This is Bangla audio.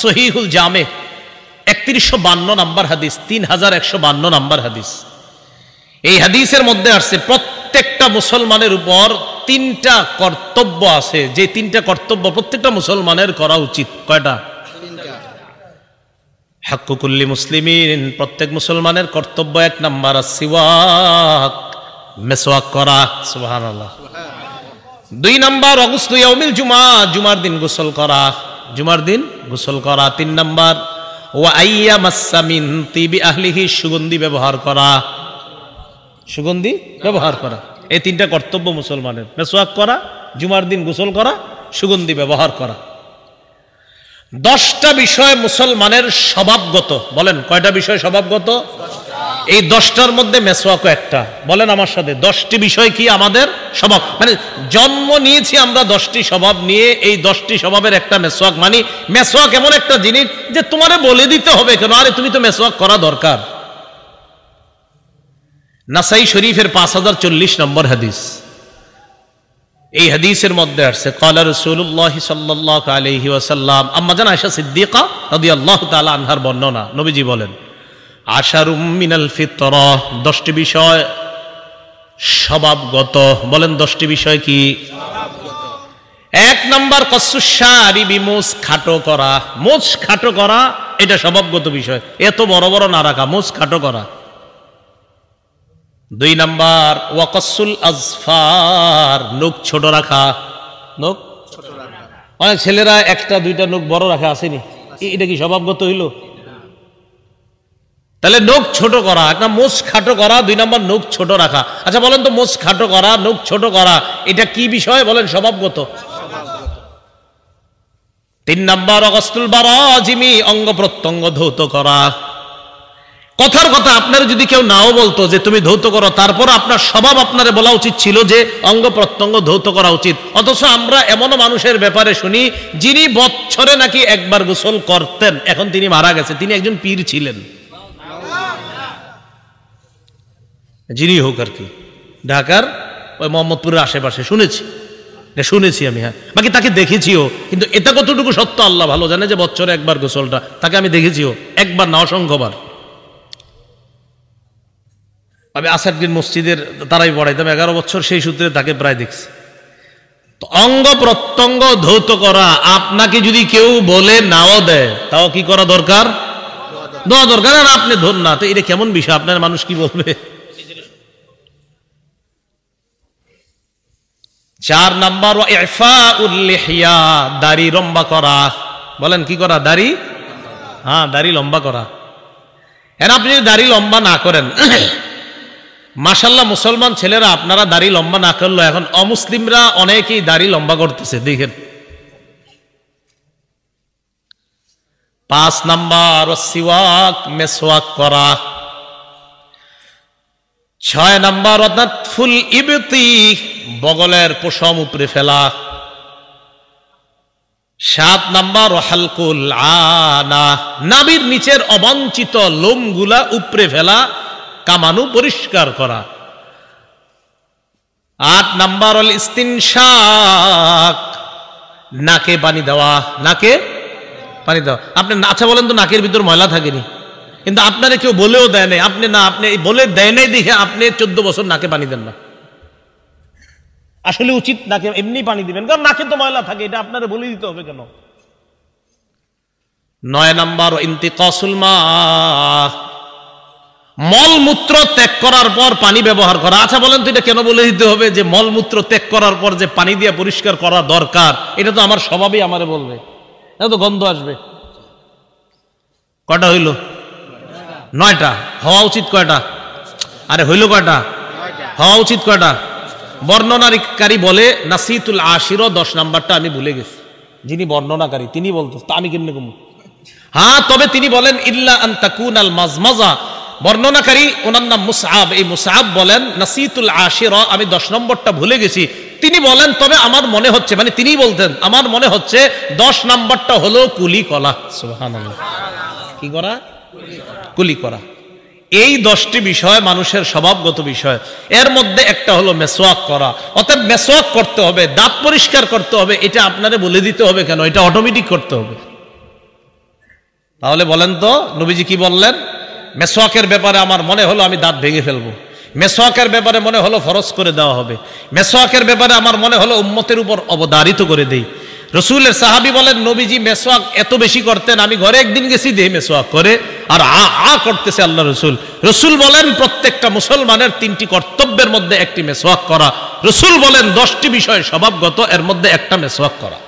সহিহুল জামে 3152 নম্বর হাদিস, 3152 নম্বর হাদিস। এই হাদিসের মধ্যে আসছে প্রত্যেকটা মুসলমানের উপর 3টা কর্তব্য আছে, যে 3টা কর্তব্য প্রত্যেকটা মুসলমানের করা উচিত। কয়টা? হাক্কু কুল্লি মুসলিমিন, প্রত্যেক মুসলমানের কর্তব্য 1 নাম্বার আসিওয়াক, মেসওয়াক করা। সুবহানাল্লাহ। 2 নাম্বার অগুসলু ইয়াউমিল জুমা, জুমার দিন গোসল করা, জুমার দিন গোসল করা। 3 নাম্বার ওয়া আইয়ামাসসা মিন তিবি আহলিহি, সুগন্ধি ব্যবহার করা, সুগন্ধি ব্যবহার করা। এই 3টা কর্তব্য মুসলমানের, মেসওয়াক করা, জুমার দিন গোসল করা, সুগন্ধি ব্যবহার করা। 10টা বিষয় মুসলমানের স্বভাবগত। বলেন কয়টা বিষয় স্বভাবগত? এই 10টার মধ্যে মেসওয়াকও একটা। বলেন আমার সাথে, 10টি বিষয় কি আমাদের স্বভাব, মানে জন্ম নিয়েছি আমরা 10টি স্বভাব নিয়ে, এই 10টি স্বভাবের একটা মেসওয়াক। মানে মেসওয়াক এমন একটা জিনিস যে তোমারে বলে দিতে হবে কেন, আরে তুমি তো মেসওয়াক করা দরকার। নাসাই শরীফের 5040 নম্বর হাদিস। এই হাদিসের মধ্যে আসছে ক্বালা রাসূলুল্লাহ সাল্লাল্লাহু আলাইহি ওয়াসাল্লাম, আম্মা জান আয়েশা সিদ্দিকা রাদিয়াল্লাহু তাআলা আনহার বর্ণনা, নবীজি বলেন আশারুম মিনাল ফিতরাহ, 10টি বিষয় স্বভাবগত। বলেন 10টি বিষয় কি? স্বভাবগত। 1 নাম্বার কসুস শারিবি, মোচ খাটো করা। মোচ খাটো করা এটা স্বভাবগত বিষয়, এত বড় বড় না রাখা, মোচ খাটো করা। 2 নাম্বার ওয়াকসুল আজফার, নখ ছোট রাখা, নখ ছোট রাখা। অনেক ছেলেরা 1টা 2টা নখ বড় রাখা, আসেনি? এটা কি স্বভাবগত হইল? তাহলে নখ ছোট করা, একটা মোচ খাটো করা, 2 নাম্বার নখ ছোট রাখা। আচ্ছা বলেন তো, মোচ খাটো করা, নখ ছোট করা এটা কি বিষয়? বলেন স্বভাবগত। 3 নাম্বার অগস্তুল বারাজিমি, অঙ্গ প্রত্যঙ্গ ধৌত করা। কথার কথা আপনার যদি কেউ নাও বলতো যে তুমি ধৌত করো, তারপর আপনার স্বভাব আপনারে বলা উচিত ছিল যে অঙ্গ প্রত্যঙ্গ ধৌত করা উচিত। অথচ আমরা এমনও মানুষের ব্যাপারে শুনি যিনি বছরে নাকি 1 বার গোসল করতেন, এখন তিনি মারা গেছে, তিনি একজন পীর ছিলেন, যিনি হোক আর কি, ঢাকার ওই মোহাম্মদপুরের আশেপাশে শুনেছি আমি। হ্যাঁ, বাকি তাকে দেখেছিও, কিন্তু এটা কতটুকু সত্য আল্লাহ ভালো জানে যে বছরে 1 বার গোসলটা, তাকে আমি দেখেছিও 1 বার না অসংখ্যবার। আমি আসাদগির মসজিদের তারাই পড়াইতাম 11 বছর, সেই সূত্রে তাকে প্রায় দেখছি। তো অঙ্গ প্রত্যঙ্গ ধৌত করা আপনাকে যদি কেউ বলে নাও দেয়, তাও কি করা দরকার? দোয়া দরকার। আর আপনি ধর না, তো এটা কেমন বিষয়, আপনার মানুষ কি বলবে? 4 নাম্বার ইফাউল লিহিয়া, দাড়ি লম্বা করা। বলেন কি করা? দাড়ি, হ্যাঁ দাড়ি লম্বা করা। এর আপনি যদি দাড়ি লম্বা না করেন, মাশাআল্লাহ মুসলমান ছেলেরা আপনারা দাড়ি লম্বা না করলো, এখন অমুসলিমরা অনেকেই দাড়ি লম্বা করতেছে, দেখেন। 5 নাম্বার সিওয়াক, মেসওয়াক করা। 6 নাম্বার ফুল ইবতি, বগলের পশম উপরে ফেলা। 7 নাম্বার হালকুল আনা, নাভির নিচের অবাঞ্ছিত লোমগুলা উপরে ফেলা, কামানু পরিষ্কার করা। 8 নাম্বার হল ইস্তিনশাক, নাকে পানি দেওয়া, নাকে পানি দেওয়া। আপনি আচ্ছা বলেন তো, নাকের ভিতর ময়লা থাকেনি, কিন্তু আপনারে কেউ বলেও দেয় নাই, আপনি বলে দেয় নাই দেখে আপনি 14 বছর নাকে পানি দেন না। আসলে উচিত নাকে এমনি পানি দিবেন, কারণ নাকে তো ময়লা থাকে, এটা আপনারে বলে দিতে হবে কেন? 9 নাম্বার ইন্তিকাসুল মা, মলমূত্র ত্যাগ করার পর পানি ব্যবহার করা। আচ্ছা বলেন তো, এটা কেন বলে দিতে হবে যে মলমূত্র ত্যাগ করার পর যে পানি দিয়ে পরিষ্কার করা দরকার? এটা তো আমার স্বভাবই আমারে বলবে, এটা তো গন্ধ আসবে। কয়টা হইল? 9টা। হওয়া উচিত কয়টা? আরে হইল কয়টা? হওয়া উচিত কয়টা? বর্ণনাকারী বলে নাসিতুল আশির, 10 নাম্বারটা আমি ভুলে গেছি। যিনি বর্ণনাকারী তিনি বলতো, তা আমি কেমনে কমু? হ্যাঁ, তবে তিনি বলেন ইল্লা আন তাকুনাল মাজমাজা। বর্ণনাকারী ওনার নাম মুসআব, এই মুসআব বলেন নাসিতুল আশির, আমি 10 নম্বরটা ভুলে গেছি। তিনি বলেন তবে আমার মনে হচ্ছে, মানে তিনি বলতেন আমার মনে হচ্ছে 10 নাম্বারটা হলো কুলি করা। সুবহানাল্লাহ, কি করা? কুলি করা। এই 10টি বিষয় মানুষের স্বভাবগত বিষয়, এর মধ্যে একটা হলো মেসওয়াক করা। অতএব মেসওয়াক করতে হবে, দাঁত পরিষ্কার করতে হবে, এটা আপনারে বলে দিতে হবে কেন? এটা অটোমেটিক করতে হবে। তাহলে বলেন তো নবীজি কি বললেন? মেসওয়াকের ব্যাপারে আমার মনে হলো আমি দাঁত ভেঙে ফেলবো, মেসওয়াকের ব্যাপারে মনে হলো ফরজ করে দেওয়া হবে, মেসওয়াকের ব্যাপারে আমার মনে হলো উম্মতের উপর অবধারিত করে দেই। রসুলের সাহাবী বলেন নবীজি মেসওয়াক এত বেশি করতেন, আমি ঘরে একদিন গেছি দেহে মেসওয়াক করে আর আ করতেছে আল্লাহ রসুল। রসুল বলেন প্রত্যেকটা মুসলমানের 3টি কর্তব্যের মধ্যে একটি মেসওয়াক করা। রসুল বলেন 10টি বিষয় স্বভাবগত, এর মধ্যে একটা মেসওয়াক করা।